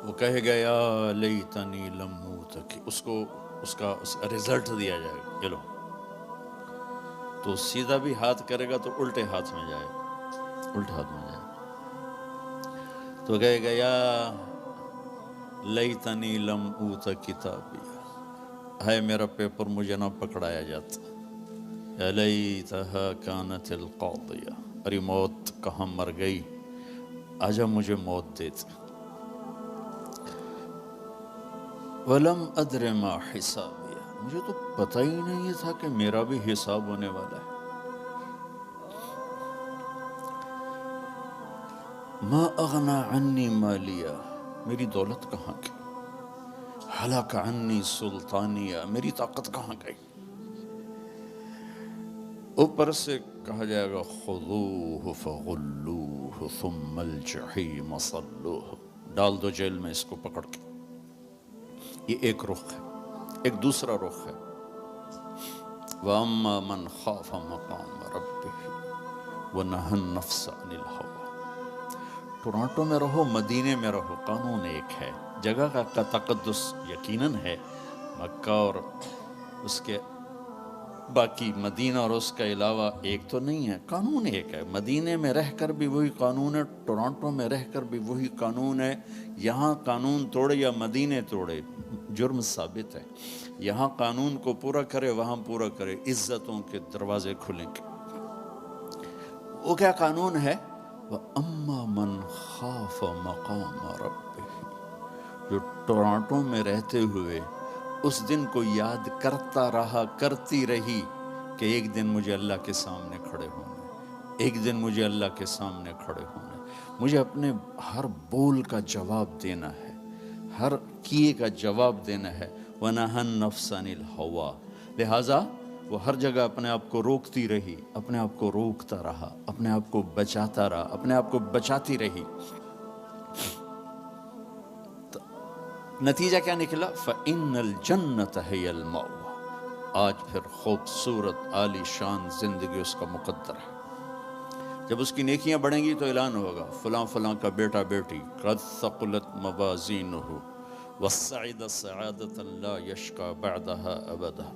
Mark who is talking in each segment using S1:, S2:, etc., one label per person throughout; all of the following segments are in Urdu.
S1: وہ کہے گا یا لیتنی لم اوت، اس کو اس کا رزلٹ دیا جائے گا، یہ لو، تو سیدھا بھی ہاتھ کرے گا تو الٹے ہاتھ میں جائے گا، الٹے ہاتھ میں جائے گا، تو کہے گا یا لیتنی لم اوت کتابی، ہے میرا پیپر مجھے نہ پکڑایا جاتا، یا لیتہا کانت القاضیہ، ارے موت کہاں مر گئی، آجا مجھے موت دیتے، وَلَمْ أَدْرِ مَا حِسَابِيَ، مجھے تو پتہ ہی نہیں تھا کہ میرا بھی حساب ہونے والا ہے، ما اغنا عنی مالیہ، میری دولت کہاں گئی، ہلاک عنی سلطانیہ، میری طاقت کہاں گئی، اوپر سے کہا جائے گا خذوہ فغلوہ ثم الجحیم صلوہ، ڈال دو جیل میں اس کو پکڑ کے، یہ ایک رخ ہے، ایک دوسرا رخ ہے، وَأَمَّا مَنْ خَافَ مَقَامَ رَبِّهِ وَنَهَى النَّفْسَ عَنِ الْهَوَىٰ، ٹورانٹو میں رہو، مدینے میں رہو، قانون ایک ہے، جگہ کا تقدس یقیناً ہے، مکہ اور اس کے باقی مدینہ اور اس کا علاوہ ایک تو نہیں ہے، قانون ایک ہے، مدینے میں رہ کر بھی وہی قانون ہے، ٹورانٹو میں رہ کر بھی وہی قانون ہے، یہاں قانون توڑے یا مدینے توڑے جرم ثابت ہے، یہاں قانون کو پورا کرے وہاں پورا کرے، عزتوں کے دروازے کھلیں گے، وہ کیا قانون ہے، وَأَمَّا مَنْ خَافَ مَقَامَ رَبِّهِ، جو ٹورانٹو میں رہتے ہوئے اس دن کو یاد کرتا رہا، کرتی رہی کہ ایک دن مجھے اللہ کے سامنے کھڑے ہونا، ایک دن مجھے اللہ کے سامنے کھڑے ہونا، مجھے اپنے ہر بول کا جواب دینا ہے، ہر کیے کا جواب دینا ہے، وَنَهَى النَّفْسَ عَنِ الْهَوَىٰ، لہٰذا وہ ہر جگہ اپنے آپ کو روکتی رہی، اپنے آپ کو روکتا رہا، اپنے آپ کو بچاتا رہا، اپنے آپ کو بچاتی رہی، نتیجہ کیا نکلا، فَإِنَّ الْجَنَّةَ هِيَ الْمَأْوَىٰ، آج پھر خوبصورت عالی شان زندگی اس کا مقدر ہے، جب اس کی نیکیاں بڑھیں گی تو اعلان ہوگا فلاں فلاں کا بیٹا بیٹی قد ثقلت موازینہ وَالسَّعِدَ سَعَادَةً لَا يَشْقَى بَعْدَهَا أَبَدًا،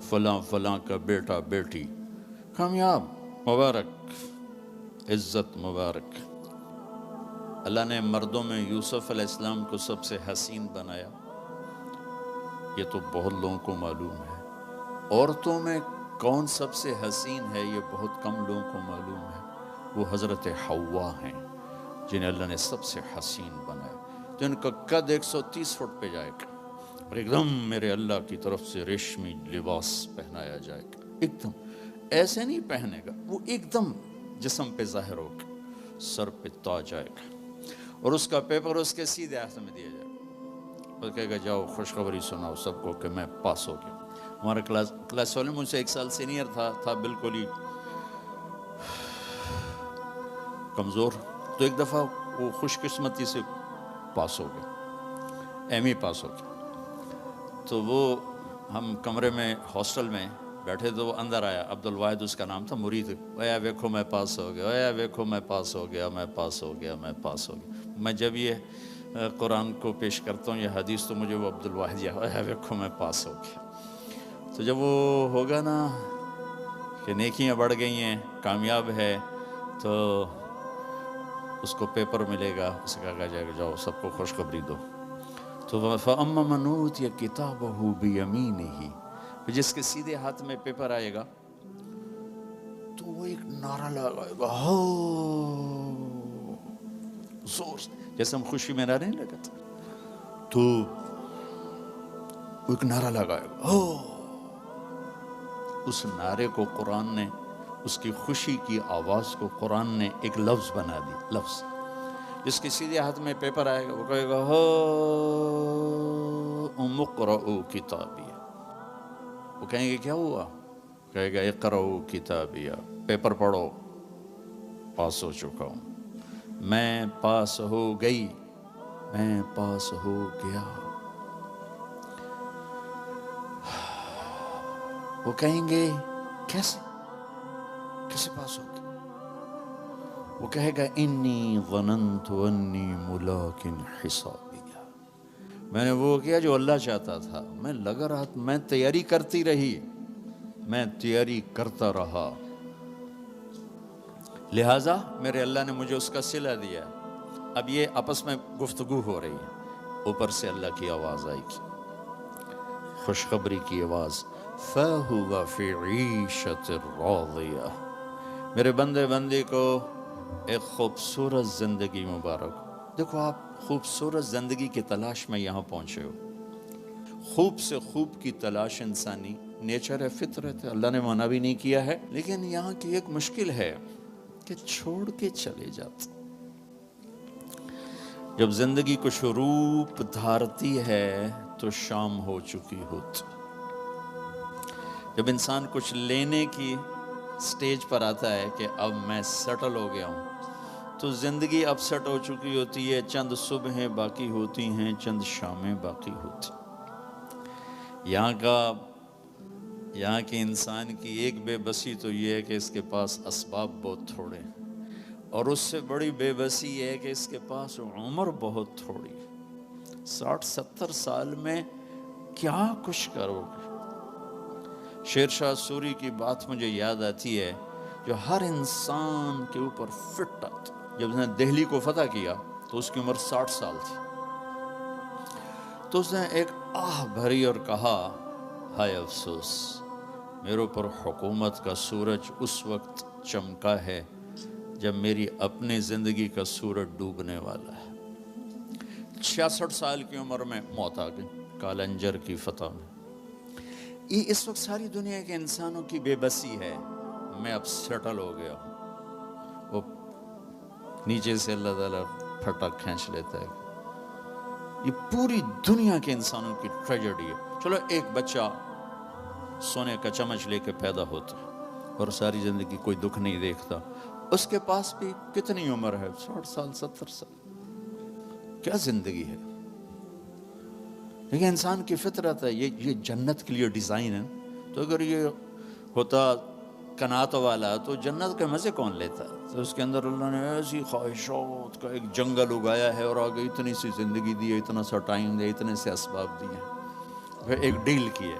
S1: فلاں فلاں کا بیٹا بیٹی کامیاب، مبارک، عزت مبارک۔ اللہ نے مردوں میں یوسف علیہ السلام کو سب سے حسین بنایا، یہ تو بہت لوگوں کو معلوم ہے، عورتوں میں کون سب سے حسین ہے یہ بہت کم لوگوں کو معلوم ہے، وہ حضرت حوا ہیں جنہیں اللہ نے سب سے حسین بنایا، جن کا قد 130 فٹ پہ جائے گا اور ایک دم میرے اللہ کی طرف سے ریشمی لباس پہنایا جائے گا، ایک دم ایسے نہیں پہنے گا، وہ ایک دم جسم پہ ظاہر ہوگا، سر پہ تاج آئے گا، اور اس کا پیپر اس کے سیدھے ہاتھ میں دیا جائے گا، اور کہے گا جاؤ خوشخبری سناؤ سب کو کہ میں پاس ہو گیا۔ ہمارا کلاس والے مجھ سے 1 سال سینئر تھا بالکل ہی کمزور، تو ایک دفعہ وہ خوش قسمتی سے پاس ہو گیا، ایم ای پاس ہو گیا، تو وہ ہم کمرے میں ہاسٹل میں بیٹھے تو وہ اندر آیا، عبد الواحد اس کا نام تھا، مرید، اے ویکھو میں پاس ہو گیا، اے ویکھو میں پاس ہو گیا، میں پاس ہو گیا، میں پاس ہو گیا۔ میں جب یہ قرآن کو پیش کرتا ہوں یہ حدیث تو مجھے وہ عبد الواحد یا اے ویکھو میں پاس ہو گیا، تو جب وہ ہوگا نا کہ نیکیاں بڑھ گئی ہیں، کامیاب ہے، تو اس کو پیپر ملے گا، اسے کہا جائے گا جاؤ سب کو خوشخبری دو، تو فَأَمَّا مَنْ أُوتِيَ كِتَابَهُ بِيَمِينِهِ، جس کے سیدھے ہاتھ میں پیپر آئے گا تو وہ ایک نعرہ لگائے گا، ہو زور سے، جیسے ہم خوشی میں نعرے نہیں لگاتے، تو وہ ایک نعرہ لگائے گا، ہو، اس نعرے کو قرآن نے، اس کی خوشی کی آواز کو قرآن نے ایک لفظ بنا دی، لفظ، جس کے سیدھے ہاتھ میں پیپر آئے گا وہ کہے گا ہو اقرؤوا کتابیہ، وہ کہیں گے کیا ہوا، کہے گا اقرؤوا کتابیہ، پیپر پڑھو، پاس ہو چکا ہوں، میں پاس ہو گئی، میں پاس ہو گیا، وہ کہیں گے کیسے پاس ہو گیا، وہ کہے گا انی ظننت انی ملاق حسابی، میں نے وہ کیا جو اللہ چاہتا تھا. میں لگا رہا, میں تیاری کرتی رہی, میں تیاری کرتا رہا, لہٰذا میرے اللہ نے مجھے اس کا صلہ دیا. اب یہ آپس میں گفتگو ہو رہی ہے, اوپر سے اللہ کی آواز آئی کی, خوشخبری کی آواز, فَهُوَ فِي عِيشَةٍ رَاضِيَةٍ. میرے بندے کو ایک خوبصورت زندگی مبارک. دیکھو آپ خوبصورت زندگی کی تلاش میں یہاں پہنچے ہو. خوب سے خوب کی تلاش انسانی نیچر ہے, فطرت ہے, اللہ نے منع بھی نہیں کیا ہے. لیکن یہاں کی ایک مشکل ہے کہ چھوڑ کے چلے جاتے. جب زندگی کچھ روپ دھارتی ہے تو شام ہو چکی ہوتی. جب انسان کچھ لینے کی سٹیج پر آتا ہے کہ اب میں سیٹل ہو گیا ہوں, تو زندگی اب سیٹ ہو چکی ہوتی ہے. چند صبحیں باقی ہوتی ہیں, چند شامیں باقی ہوتی. یہاں کے انسان کی ایک بے بسی تو یہ ہے کہ اس کے پاس اسباب بہت تھوڑے ہیں, اور اس سے بڑی بے بسی یہ ہے کہ اس کے پاس عمر بہت تھوڑی. 60-70 سال میں کیا کچھ کرو گے. شیر شاہ سوری کی بات مجھے یاد آتی ہے جو ہر انسان کے اوپر فٹ آتی. جب اس نے دہلی کو فتح کیا تو اس کی عمر 60 سال تھی. تو اس نے ایک آہ بھری اور کہا, ہائے افسوس, میرے اوپر حکومت کا سورج اس وقت چمکا ہے جب میری اپنی زندگی کا سورج ڈوبنے والا ہے. 66 سال کی عمر میں موت آ گئی کالنجر کی فتح میں. یہ اس وقت ساری دنیا کے انسانوں کی بے بسی ہے. میں اب سیٹل ہو گیا ہوں. وہ نیچے سے اللہ تعالیٰ پھٹک کھینچ لیتا ہے. یہ پوری دنیا کے انسانوں کی ٹریجڈی ہے. چلو ایک بچہ سونے کا چمچ لے کے پیدا ہوتا ہے اور ساری زندگی کوئی دکھ نہیں دیکھتا, اس کے پاس بھی کتنی عمر ہے, 60 سال 70 سال. کیا زندگی ہے. لیکن انسان کی فطرت ہے, یہ جنت کے لیے ڈیزائن ہے. تو اگر یہ ہوتا قناعت والا تو جنت کے مزے کون لیتا. تو اس کے اندر اللہ نے ایسی خواہشات کا ایک جنگل اگایا ہے اور آگے اتنی سی زندگی دی ہے, اتنا سا ٹائم دیا, اتنے سے اسباب دیے. پھر ایک ڈیل کی ہے,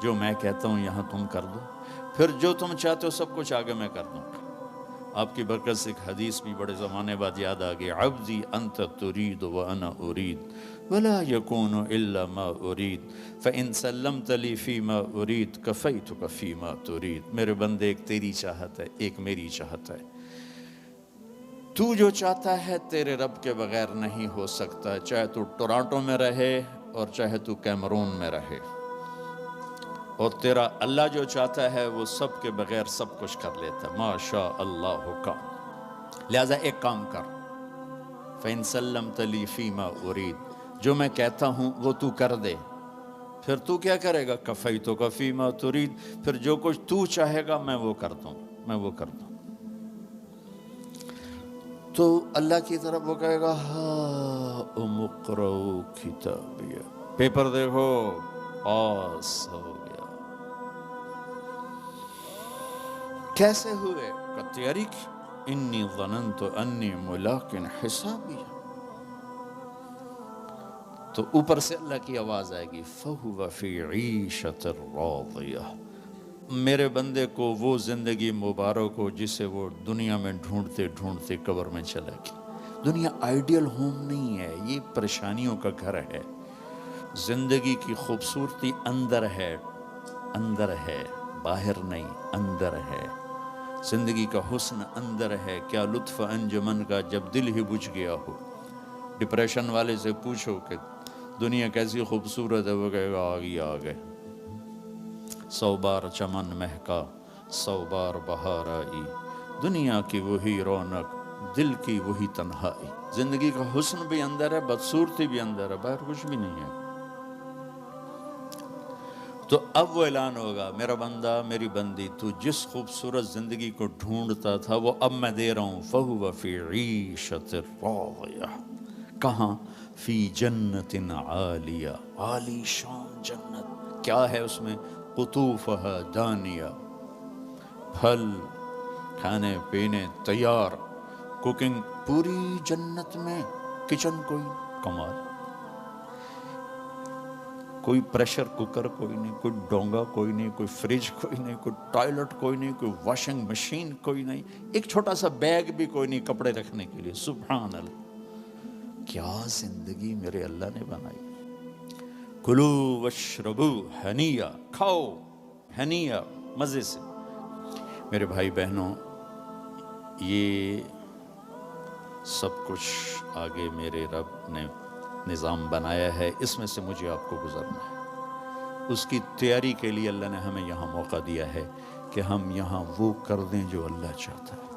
S1: جو میں کہتا ہوں یہاں تم کر دو, پھر جو تم چاہتے ہو سب کچھ آگے میں کر دوں. آپ کی برکت سے ایک حدیث بھی بڑے زمانے بعد یاد آ گئی, عبدی انت ترید وانا ارید ولا یکون الا ما ارید فان سلمت لی فیما ارید کفیتک فیما ترید. میرے بندے, ایک تیری چاہت ہے, ایک میری چاہت ہے. تو جو چاہتا ہے تیرے رب کے بغیر نہیں ہو سکتا, چاہے تو ٹورانٹو میں رہے اور چاہے تو کیمرون میں رہے. اور تیرا اللہ جو چاہتا ہے وہ سب کے بغیر سب کچھ کر لیتا ہے. ما شاء اللہ کان. لہذا ایک کام کر, فَإِن سَلَّمْتَ لِي فِيمَا أُرِيد, جو میں کہتا ہوں وہ تو کر دے. پھر تو کیا کرے گا, کفیتک فیما ترید, پھر جو کچھ تو چاہے گا میں وہ کر دوں, میں وہ کر دوں. تو اللہ کی طرف وہ کہے گا, ہاں اقرؤ کتابیہ, پیپر دیکھو, پاس ہو گیا. کیسے ہوئے, کا تیاری کی. انی ظننت انی ملاق حسابیہ. تو اوپر سے اللہ کی آواز آئے گی, فَهُوَ فِي عِيشَةٍ رَاضِيَةٍ. میرے بندے کو وہ زندگی مبارک ہو جسے وہ دنیا میں ڈھونڈتے ڈھونڈتے قبر میں چلا گیا. دنیا آئیڈیل ہوم نہیں ہے, یہ پریشانیوں کا گھر ہے. زندگی کی خوبصورتی اندر ہے, اندر ہے, باہر نہیں, اندر ہے. زندگی کا حسن اندر ہے. کیا لطف انجمن کا جب دل ہی بجھ گیا ہو. ڈپریشن والے سے پوچھو کہ دنیا کیسی خوبصورت ہے, وہ کہے گا آگے آگے. 100 بار چمن مہکا, 100 بار بہار آئی, دنیا کی وہی رونق, دل کی وہی تنہائی. زندگی کا حسن بھی اندر ہے, بدصورتی بھی اندر ہے, باہر کچھ بھی نہیں ہے. تو اب وہ اعلان ہوگا, میرا بندہ میری بندی, تو جس خوبصورت زندگی کو ڈھونڈتا تھا وہ اب میں دے رہا ہوں. فَهُوَ فِي عِيشَةٍ رَاضِيَةٍ. کہاں, فی جنت عالیہ, عالی شان جنت. کیا ہے اس میں, قطوفہا دانیہ, پھل کھانے پینے تیار, کوکنگ پوری جنت میں, کچن کوئی کمال. کوئی پریشر کوکر کوئی نہیں، کوئی ڈونگا کوئی نہیں، کوئی فریج کوئی نہیں، کوئی ٹوائلٹ کوئی نہیں، کوئی واشنگ مشین کوئی نہیں، ایک چھوٹا سا بیگ بھی کوئی نہیں کپڑے رکھنے کے لیے. سبحان اللہ، کیا زندگی میرے اللہ نے بنائی. کلو واشربو ہنیا، کھاؤ ہنیا، مزے سے. میرے بھائی بہنوں، یہ سب کچھ آگے میرے رب نے نظام بنایا ہے، اس میں سے مجھے آپ کو گزرنا ہے. اس کی تیاری کے لیے اللہ نے ہمیں یہاں موقع دیا ہے کہ ہم یہاں وہ کر دیں جو اللہ چاہتا ہے.